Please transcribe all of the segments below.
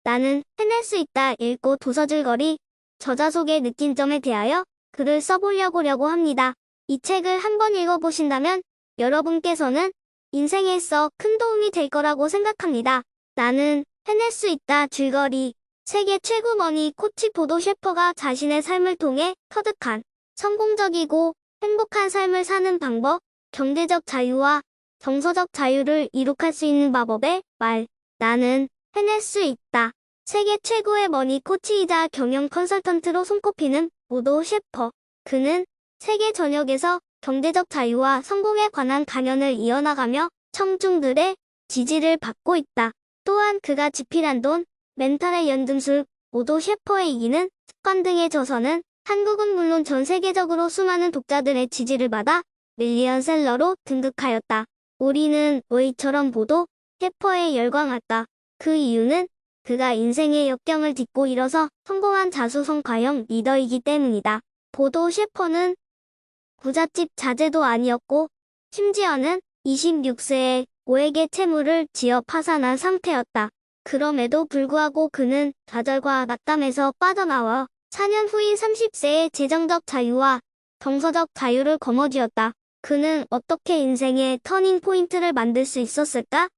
나는 해낼 수 있다 읽고 도서질거리 저자 속의 느낀 점에 대하여 글을 써보려고 합니다. 이 책을 한번 읽어보신다면 여러분께서는 인생에 있어 큰 도움이 될 거라고 생각합니다. 나는 해낼 수 있다 줄거리 세계 최고 머니 코치 보도 셰퍼가 자신의 삶을 통해 터득한 성공적이고 행복한 삶을 사는 방법, 경제적 자유와 정서적 자유를 이룩할 수 있는 마법의 말. 나는 해낼 수 있다. 세계 최고의 머니 코치이자 경영 컨설턴트로 손꼽히는 보도 셰퍼. 그는 세계 전역에서 경제적 자유와 성공에 관한 강연을 이어나가며 청중들의 지지를 받고 있다. 또한 그가 집필한 돈, 멘탈의 연금술, 보도 셰퍼의 이기는 습관 등의 저서는 한국은 물론 전 세계적으로 수많은 독자들의 지지를 받아 밀리언셀러로 등극하였다. 우리는 의처럼 보도 셰퍼에 열광했다. 그 이유는 그가 인생의 역경을 딛고 일어서 성공한 자수성가형 리더이기 때문이다. 보도 셰퍼는 부잣집 자제도 아니었고 심지어는 26세에 고액의 채무를 지어 파산한 상태였다. 그럼에도 불구하고 그는 좌절과 낙담에서 빠져나와 4년 후인 30세의 재정적 자유와 정서적 자유를 거머쥐었다. 그는 어떻게 인생의 터닝 포인트를 만들 수 있었을까?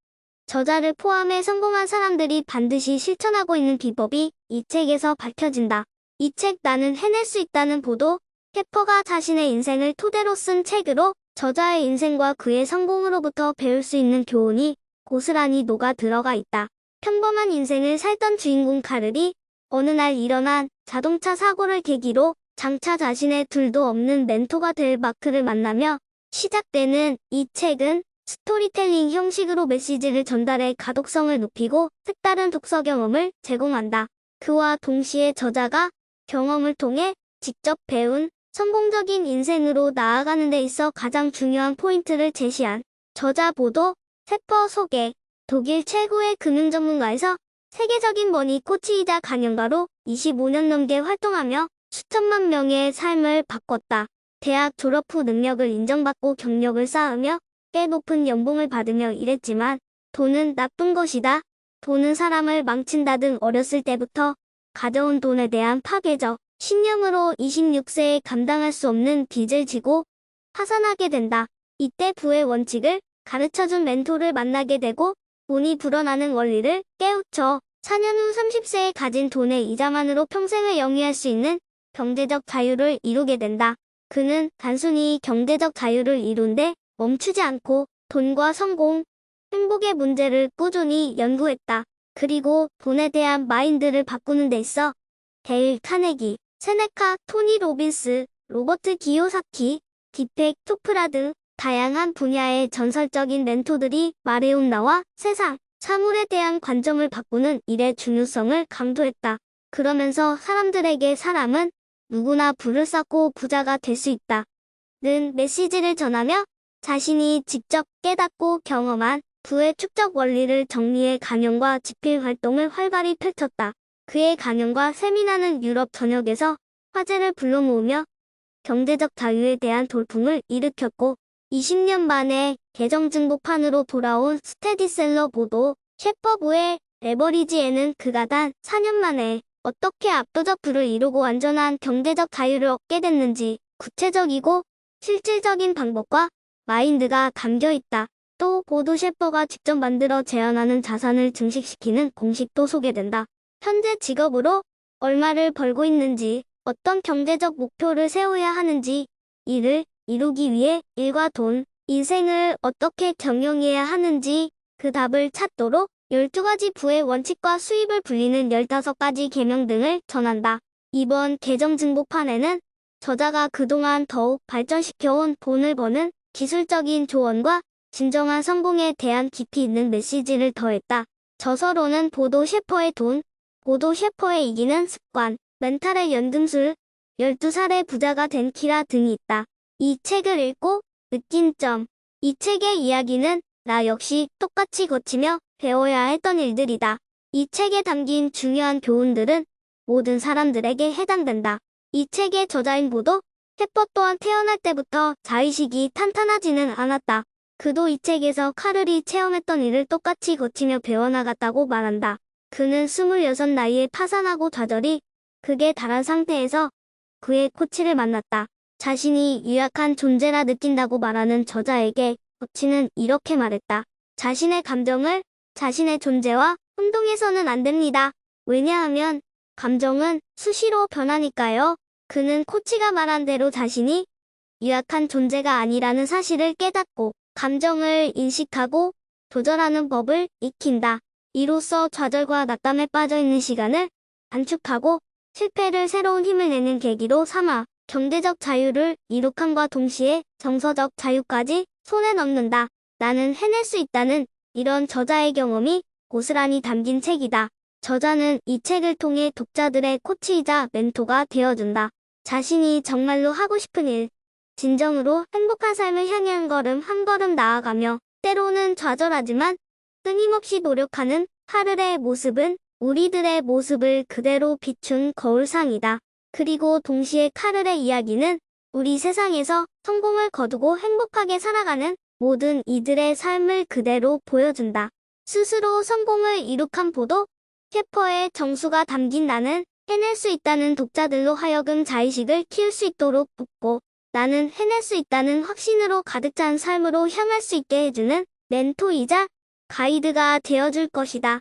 저자를 포함해 성공한 사람들이 반드시 실천하고 있는 비법이 이 책에서 밝혀진다. 이 책 나는 해낼 수 있다는 보도 셰퍼가 자신의 인생을 토대로 쓴 책으로 저자의 인생과 그의 성공으로부터 배울 수 있는 교훈이 고스란히 녹아 들어가 있다. 평범한 인생을 살던 주인공 카를이 어느 날 일어난 자동차 사고를 계기로 장차 자신의 둘도 없는 멘토가 될 마크를 만나며 시작되는 이 책은 스토리텔링 형식으로 메시지를 전달해 가독성을 높이고 색다른 독서 경험을 제공한다. 그와 동시에 저자가 경험을 통해 직접 배운 성공적인 인생으로 나아가는 데 있어 가장 중요한 포인트를 제시한 저자 보도 셰퍼 소개. 독일 최고의 금융 전문가에서 세계적인 머니 코치이자 강연가로 25년 넘게 활동하며 수천만 명의 삶을 바꿨다. 대학 졸업 후 능력을 인정받고 경력을 쌓으며 꽤 높은 연봉을 받으며 일했지만 돈은 나쁜 것이다. 돈은 사람을 망친다 등 어렸을 때부터 가져온 돈에 대한 파괴적 신념으로 26세에 감당할 수 없는 빚을 지고 파산하게 된다. 이때 부의 원칙을 가르쳐준 멘토를 만나게 되고 돈이 불어나는 원리를 깨우쳐 4년 후 30세에 가진 돈의 이자만으로 평생을 영위할 수 있는 경제적 자유를 이루게 된다. 그는 단순히 경제적 자유를 이룬데 멈추지 않고 돈과 성공, 행복의 문제를 꾸준히 연구했다. 그리고 돈에 대한 마인드를 바꾸는 데 있어 데일 카네기, 세네카, 토니 로빈스, 로버트 기요사키, 디펙 토프라 등 다양한 분야의 전설적인 멘토들이 말해온 나와 세상, 사물에 대한 관점을 바꾸는 일의 중요성을 강조했다. 그러면서 사람들에게 사람은 누구나 부를 쌓고 부자가 될 수 있다. 는 메시지를 전하며 자신이 직접 깨닫고 경험한 부의 축적 원리를 정리해 강연과 집필 활동을 활발히 펼쳤다. 그의 강연과 세미나는 유럽 전역에서 화제를 불러모으며 경제적 자유에 대한 돌풍을 일으켰고 20년 만에 계정증보판으로 돌아온 스테디셀러 보도 셰퍼부의 레버리지에는 그가 단 4년 만에 어떻게 압도적 부를 이루고 완전한 경제적 자유를 얻게 됐는지 구체적이고 실질적인 방법과 마인드가 담겨 있다. 또 보도 셰퍼가 직접 만들어 재현하는 자산을 증식시키는 공식도 소개된다. 현재 직업으로 얼마를 벌고 있는지, 어떤 경제적 목표를 세워야 하는지, 이를 이루기 위해 일과 돈, 인생을 어떻게 경영해야 하는지 그 답을 찾도록 12가지 부의 원칙과 수입을 불리는 15가지 계명 등을 전한다. 이번 계정증보판에는 저자가 그동안 더욱 발전시켜온 돈을 버는 기술적인 조언과 진정한 성공에 대한 깊이 있는 메시지를 더했다. 저서로는 보도 셰퍼의 돈, 보도 셰퍼의 이기는 습관, 멘탈의 연금술, 12살의 부자가 된 키라 등이 있다. 이 책을 읽고 느낀 점. 이 책의 이야기는 나 역시 똑같이 거치며 배워야 했던 일들이다. 이 책에 담긴 중요한 교훈들은 모든 사람들에게 해당된다. 이 책의 저자인 보도 셰퍼 또한 태어날 때부터 자의식이 탄탄하지는 않았다. 그도 이 책에서 카를이 체험했던 일을 똑같이 거치며 배워나갔다고 말한다. 그는 26 나이에 파산하고 좌절이 극에 달한 상태에서 그의 코치를 만났다. 자신이 유약한 존재라 느낀다고 말하는 저자에게 코치는 이렇게 말했다. 자신의 감정을 자신의 존재와 혼동해서는 안 됩니다. 왜냐하면 감정은 수시로 변하니까요. 그는 코치가 말한 대로 자신이 유약한 존재가 아니라는 사실을 깨닫고 감정을 인식하고 조절하는 법을 익힌다. 이로써 좌절과 낙담에 빠져있는 시간을 단축하고 실패를 새로운 힘을 내는 계기로 삼아 경제적 자유를 이룩함과 동시에 정서적 자유까지 손에 넣는다. 나는 해낼 수 있다는 이런 저자의 경험이 고스란히 담긴 책이다. 저자는 이 책을 통해 독자들의 코치이자 멘토가 되어준다. 자신이 정말로 하고 싶은 일, 진정으로 행복한 삶을 향해 한 걸음 나아가며 때로는 좌절하지만 끊임없이 노력하는 하르의 모습은 우리들의 모습을 그대로 비춘 거울상이다. 그리고 동시에 카를의 이야기는 우리 세상에서 성공을 거두고 행복하게 살아가는 모든 이들의 삶을 그대로 보여준다. 스스로 성공을 이룩한 보도 셰퍼의 정수가 담긴 나는 해낼 수 있다는 독자들로 하여금 자의식을 키울 수 있도록 돕고 나는 해낼 수 있다는 확신으로 가득 찬 삶으로 향할 수 있게 해주는 멘토이자 가이드가 되어줄 것이다.